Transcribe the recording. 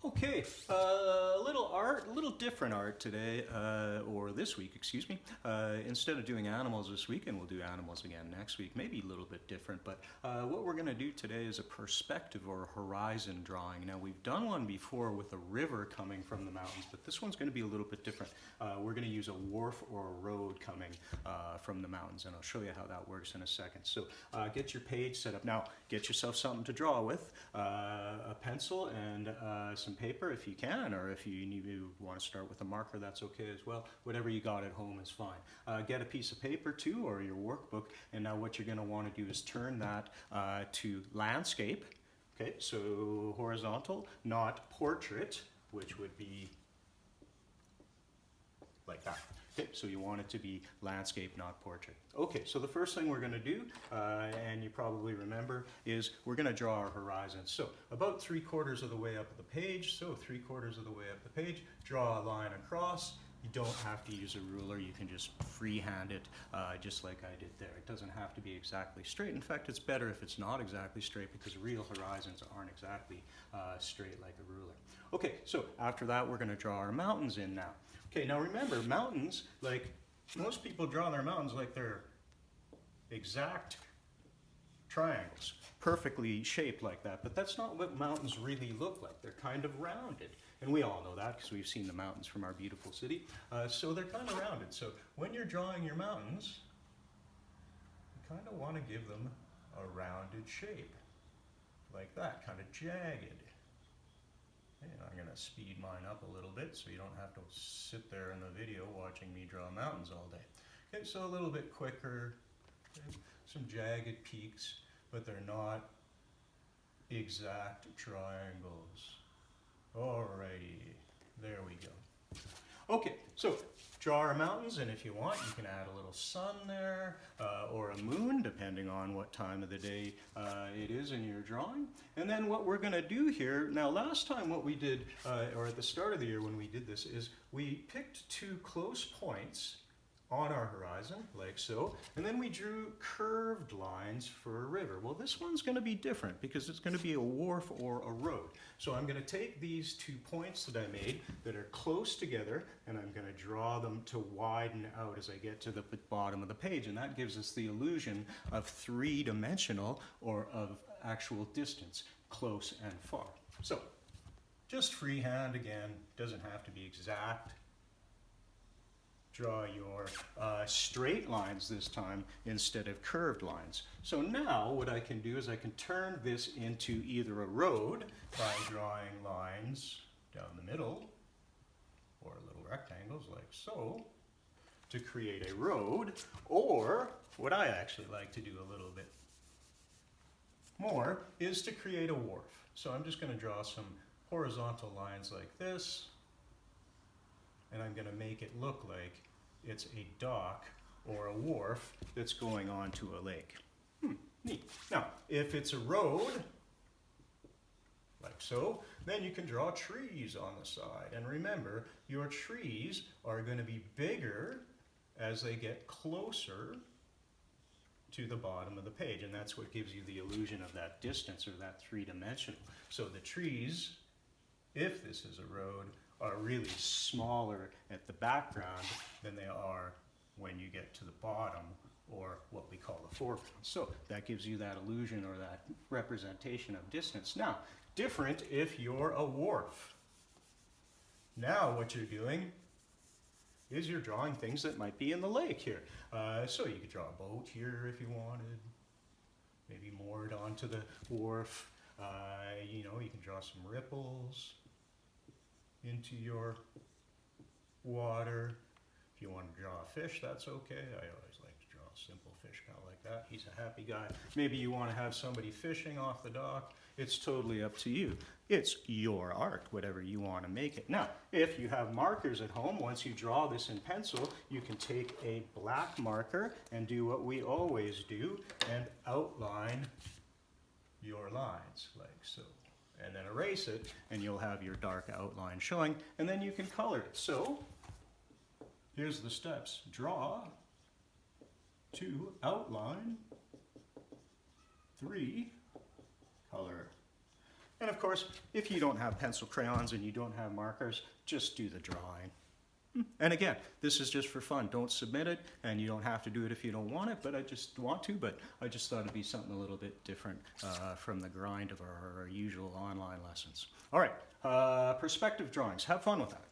Okay, a little art, a little different art today, or this week, excuse me. Instead of doing animals this week, and we'll do animals again next week, maybe a little bit different, but what we're going to do today is a perspective or a horizon drawing. Now, we've done one before with a river coming from the mountains, but this one's going to be a little bit different. We're going to use a wharf or a road coming from the mountains, and I'll show you how that works in a second. So get your page set up. Now, get yourself something to draw with, a pencil and some paper if you can, or if you want to start with a marker, that's okay as well. Whatever you got at home is fine. Get a piece of paper too, or your workbook, and now what you're going to want to do is turn that to landscape. Okay, so horizontal, not portrait, which would be like that. Okay, so you want it to be landscape, not portrait. Okay, so the first thing we're going to do, and you probably remember, is we're going to draw our horizon. So about 3/4 of the way up the page, so 3/4 of the way up the page, draw a line across. You don't have to use a ruler, you can just freehand it just like I did there. It doesn't have to be exactly straight. In fact, it's better if it's not exactly straight because real horizons aren't exactly straight like a ruler. Okay, so after that we're going to draw our mountains in now. Okay, now remember, mountains, like most people draw their mountains like they're exact triangles, perfectly shaped like that, but that's not what mountains really look like. They're kind of rounded, and we all know that because we've seen the mountains from our beautiful city. So they're kind of rounded. So when you're drawing your mountains, you kind of want to give them a rounded shape, like that, kind of jagged. And I'm going to speed mine up a little bit so you don't have to sit there in the video watching me draw mountains all day. Okay, so a little bit quicker, okay, some jagged peaks, but they're not exact triangles. Alrighty, there we go. Okay, so draw our mountains, and if you want, you can add a little sun there, or a moon, depending on what time of the day it is in your drawing. And then what we're going to do here, now last time what we did, or at the start of the year when we did this, is we picked two close points on our horizon, like so, and then we drew curved lines for a river. Well, this one's going to be different because it's going to be a wharf or a road. So I'm going to take these 2 points that I made that are close together, and I'm going to draw them to widen out as I get to the bottom of the page, and that gives us the illusion of three-dimensional, or of actual distance, close and far. So just freehand again, doesn't have to be exact. Draw your straight lines this time instead of curved lines. So now what I can do is I can turn this into either a road by drawing lines down the middle, or little rectangles like so, to create a road, or what I actually like to do a little bit more is to create a wharf. So I'm just going to draw some horizontal lines like this, and I'm going to make it look like it's a dock or a wharf that's going onto a lake. Neat. Now, if it's a road, like so, then you can draw trees on the side. And remember, your trees are going to be bigger as they get closer to the bottom of the page, and that's what gives you the illusion of that distance, or that three-dimensional. So the trees, if this is a road, are really smaller at the background than they are when you get to the bottom, or what we call the foreground. So that gives you that illusion, or that representation of distance. Now, different if you're a wharf. Now what you're doing is you're drawing things that might be in the lake here. So you could draw a boat here if you wanted, maybe moored onto the wharf. You know, you can draw some ripples into your water. If you want to draw a fish, that's okay. I always like to draw a simple fish kind of like that. He's a happy guy. Maybe you want to have somebody fishing off the dock. It's totally up to you. It's your art, whatever you want to make it. Now, if you have markers at home, once you draw this in pencil, you can take a black marker and do what we always do and outline your lines like so. And then erase it, and you'll have your dark outline showing, and then you can color it. So here's the steps. Draw, 2, outline, 3, color. And of course, if you don't have pencil crayons and you don't have markers, just do the drawing. And again, this is just for fun. Don't submit it, and you don't have to do it if you don't want it, but I just want to, but I just thought it'd be something a little bit different from the grind of our usual online lessons. All right, perspective drawings. Have fun with that.